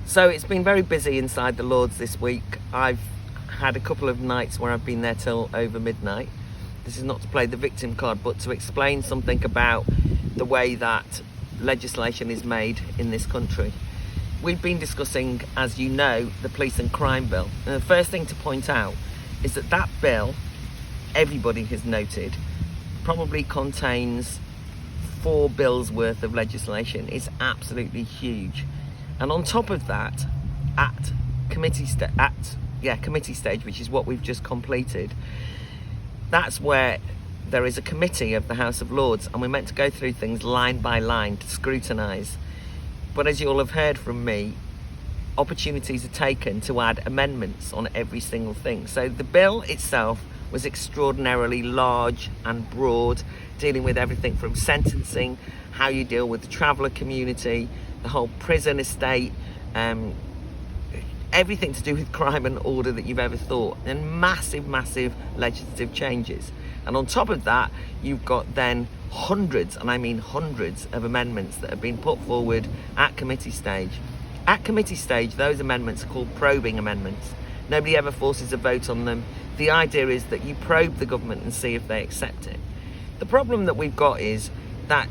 So it's been very busy inside the Lords this week. I've had a couple of nights where I've been there till over midnight. This is not to play the victim card, but to explain something about the way that legislation is made in this country. We've been discussing, as you know, the Police and Crime Bill. And the first thing to point out is that that bill, everybody has noted, probably contains 4 bills worth of legislation. It's absolutely huge. And on top of that, at committee stage, which is what we've just completed, that's where there is a committee of the House of Lords, and we're meant to go through things line by line to scrutinise. But as you'll have heard from me, opportunities are taken to add amendments on every single thing. So the bill itself was extraordinarily large and broad, dealing with everything from sentencing, how you deal with the traveller community, the whole prison estate, everything to do with crime and order that you've ever thought, and massive legislative changes. And on top of that, you've got then hundreds, and I mean hundreds, of amendments that have been put forward at committee stage. At committee stage, those amendments are called probing amendments. Nobody ever forces a vote on them. The idea is that you probe the government and see if they accept it. The problem that we've got is that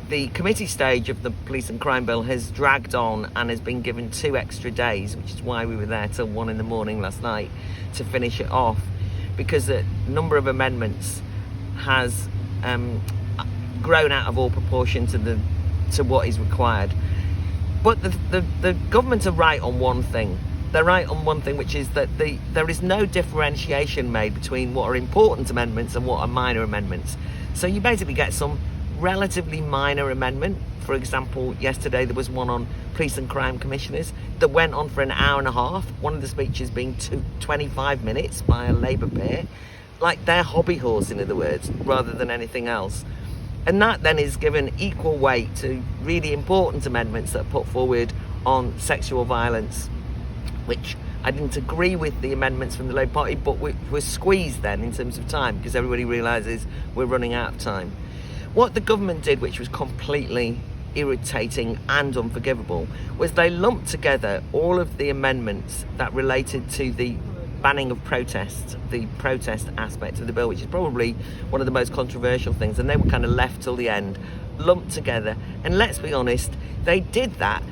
the committee stage of the Police and Crime Bill has dragged on and has been given 2 extra days, which is why we were there till 1 a.m. last night to finish it off, because the number of amendments has grown out of all proportion to what is required. But the government are right on one thing. They're right on one thing, which is that there is no differentiation made between what are important amendments and what are minor amendments. So you basically get some relatively minor amendment. For example, yesterday there was one on police and crime commissioners that went on for an hour and a half, one of the speeches being 25 minutes by a Labour peer, like their hobby horse, in other words, rather than anything else. And that then is given equal weight to really important amendments that are put forward on sexual violence, which I didn't agree with the amendments from the Labour Party, but we're squeezed then in terms of time, because everybody realises we're running out of time. What the government did, which was completely irritating and unforgivable, was they lumped together all of the amendments that related to the banning of protests, the protest aspect of the bill, which is probably one of the most controversial things, and they were kind of left till the end, lumped together. And let's be honest, they did that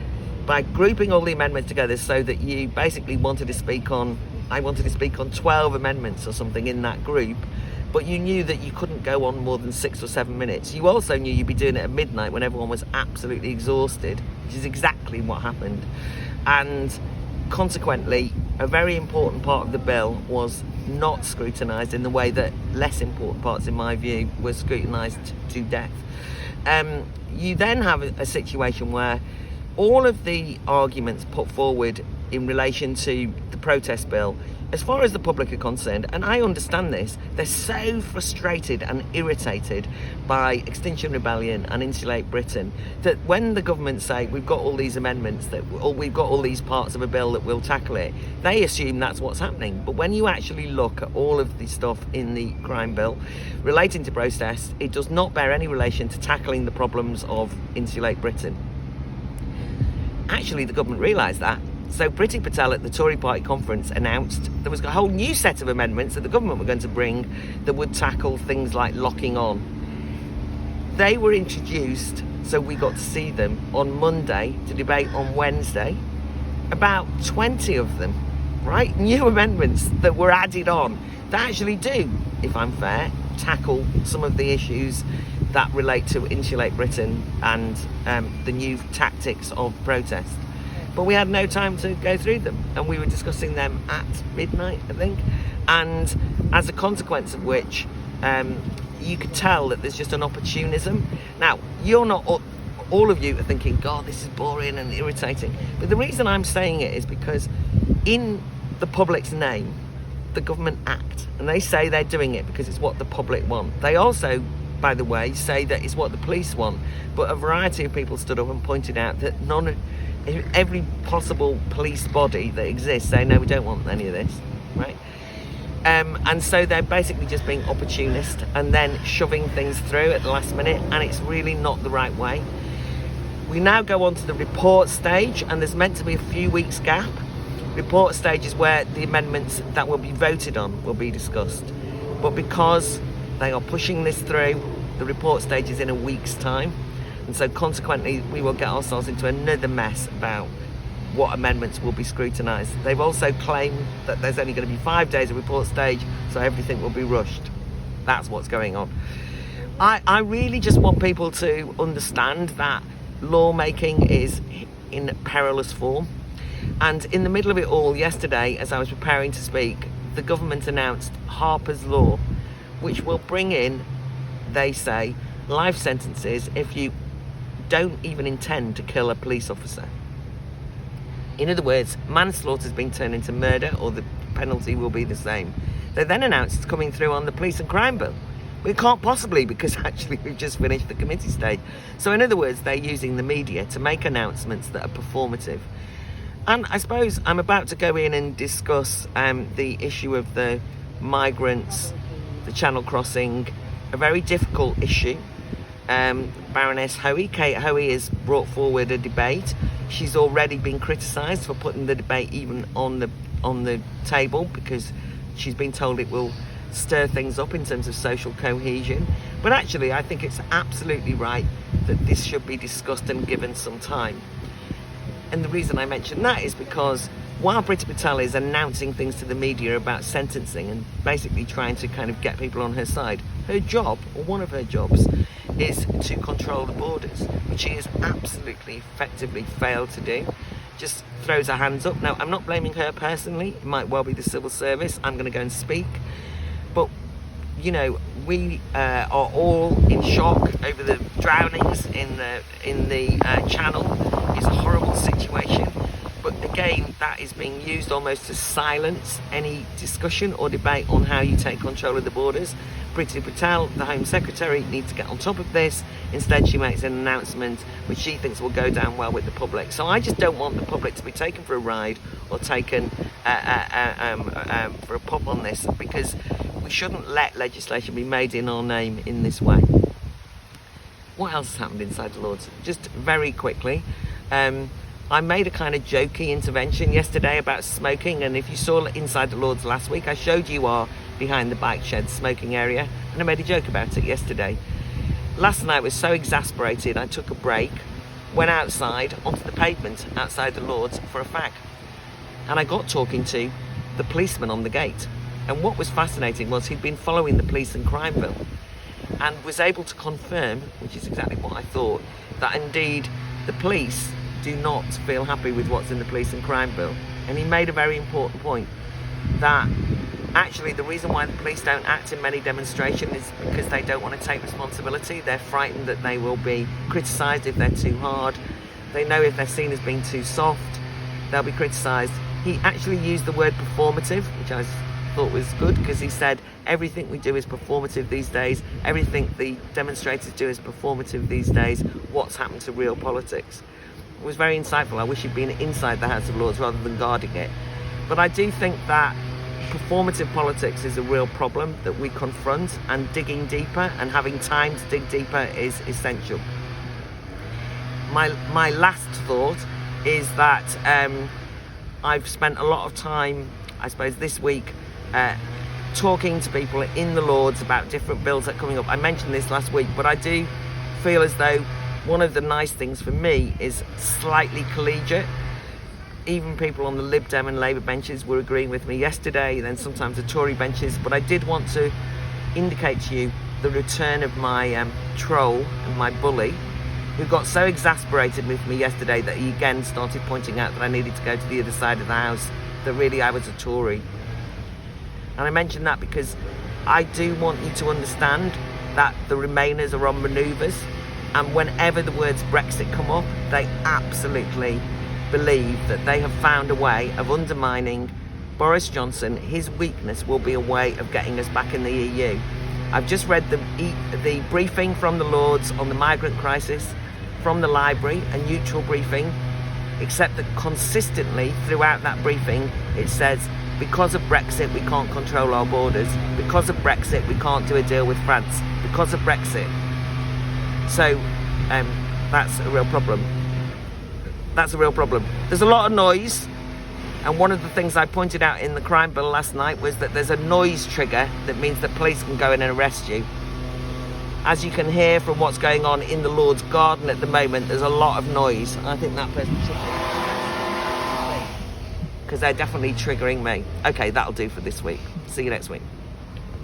by grouping all the amendments together so that you basically I wanted to speak on 12 amendments or something in that group, but you knew that you couldn't go on more than 6 or 7 minutes. You also knew you'd be doing it at midnight when everyone was absolutely exhausted, which is exactly what happened. And consequently, a very important part of the bill was not scrutinised in the way that less important parts, in my view, were scrutinised to death. You then have a situation where all of the arguments put forward in relation to the protest bill, as far as the public are concerned, and I understand this, they're so frustrated and irritated by Extinction Rebellion and Insulate Britain that when the government say we've got all these amendments, or we've got all these parts of a bill that will tackle it, they assume that's what's happening. But when you actually look at all of the stuff in the crime bill relating to protests, it does not bear any relation to tackling the problems of Insulate Britain. Actually, the government realised that. So Priti Patel at the Tory party conference announced there was a whole new set of amendments that the government were going to bring that would tackle things like locking on. They were introduced, so we got to see them on Monday to debate on Wednesday. About 20 of them, right? New amendments that were added on that actually do, if I'm fair, tackle some of the issues that relate to Insulate Britain and the new tactics of protest. But we had no time to go through them, and we were discussing them at midnight, I think, and as a consequence of which you could tell that there's just an opportunism. Now, you're not, all of you are thinking, God, this is boring and irritating, but the reason I'm saying it is because in the public's name, the government act, and they say they're doing it because it's what the public want. They also, by the way, say that it's what the police want, but a variety of people stood up and pointed out that every possible police body that exists say, no, we don't want any of this, right? And so they're basically just being opportunist and then shoving things through at the last minute, and it's really not the right way. We now go on to the report stage, and there's meant to be a few weeks gap. Report stage is where the amendments that will be voted on will be discussed. But because they are pushing this through, the report stage is in a week's time. And so consequently, we will get ourselves into another mess about what amendments will be scrutinised. They've also claimed that there's only going to be 5 days of report stage, so everything will be rushed. That's what's going on. I really just want people to understand that lawmaking is in perilous form. And in the middle of it all, yesterday, as I was preparing to speak, the government announced Harper's Law, which will bring in, they say, life sentences if you don't even intend to kill a police officer. In other words, manslaughter has been turned into murder, or the penalty will be the same. They then announced it's coming through on the police and crime bill. Well, it can't possibly, because actually we've just finished the committee stage. So in other words, they're using the media to make announcements that are performative. And I suppose I'm about to go in and discuss the issue of the migrants, the Channel crossing, a very difficult issue. Baroness Hoey, Kate Hoey, has brought forward a debate. She's already been criticised for putting the debate even on the table, because she's been told it will stir things up in terms of social cohesion. But actually, I think it's absolutely right that this should be discussed and given some time. And the reason I mention that is because while Priti Patel is announcing things to the media about sentencing and basically trying to kind of get people on her side, her job, or one of her jobs, is to control the borders, which she has absolutely effectively failed to do. Just throws her hands up. Now, I'm not blaming her personally. It might well be the civil service. I'm going to go and speak. But, you know, we are all in shock over the drownings in the Channel. It's a horrible situation. But again, that is being used almost to silence any discussion or debate on how you take control of the borders. Priti Patel, the Home Secretary, needs to get on top of this. Instead, she makes an announcement which she thinks will go down well with the public. So I just don't want the public to be taken for a ride or taken for a pop on this, because we shouldn't let legislation be made in our name in this way. What else has happened inside the Lords? Just very quickly. I made a kind of jokey intervention yesterday about smoking, and if you saw Inside the Lords last week, I showed you our behind the bike shed smoking area, and I made a joke about it yesterday. Last night I was so exasperated, I took a break, went outside onto the pavement outside the Lords for a fag, and I got talking to the policeman on the gate. And what was fascinating was he'd been following the police and crime bill and was able to confirm, which is exactly what I thought, that indeed the police do not feel happy with what's in the police and crime bill. And he made a very important point, that actually the reason why the police don't act in many demonstrations is because they don't want to take responsibility. They're frightened that they will be criticised if they're too hard. They know if they're seen as being too soft, they'll be criticised. He actually used the word performative, which I thought was good, because he said everything we do is performative these days. Everything the demonstrators do is performative these days. What's happened to real politics? It was very insightful. I wish he'd been inside the House of Lords rather than guarding it. But I do think that performative politics is a real problem that we confront, and digging deeper and having time to dig deeper is essential. My last thought is that I've spent a lot of time, I suppose this week, talking to people in the Lords about different bills that are coming up. I mentioned this last week, but I do feel as though one of the nice things for me is slightly collegiate. Even people on the Lib Dem and Labour benches were agreeing with me yesterday, then sometimes the Tory benches. But I did want to indicate to you the return of my troll and my bully, who got so exasperated with me yesterday that he again started pointing out that I needed to go to the other side of the house, that really I was a Tory. And I mention that because I do want you to understand that the Remainers are on manoeuvres, and whenever the words Brexit come up, they absolutely believe that they have found a way of undermining Boris Johnson. His weakness will be a way of getting us back in the EU. I've just read the briefing from the Lords on the migrant crisis from the library, a neutral briefing, except that consistently throughout that briefing it says, because of Brexit we can't control our borders, because of Brexit we can't do a deal with France, because of Brexit. So that's a real problem. That's a real problem. There's a lot of noise, and one of the things I pointed out in the crime bill last night was that there's a noise trigger that means that police can go in and arrest you. As you can hear from what's going on in the Lord's Garden at the moment, there's a lot of noise. I think that person should be, because they're definitely triggering me. Okay, that'll do for this week. See you next week.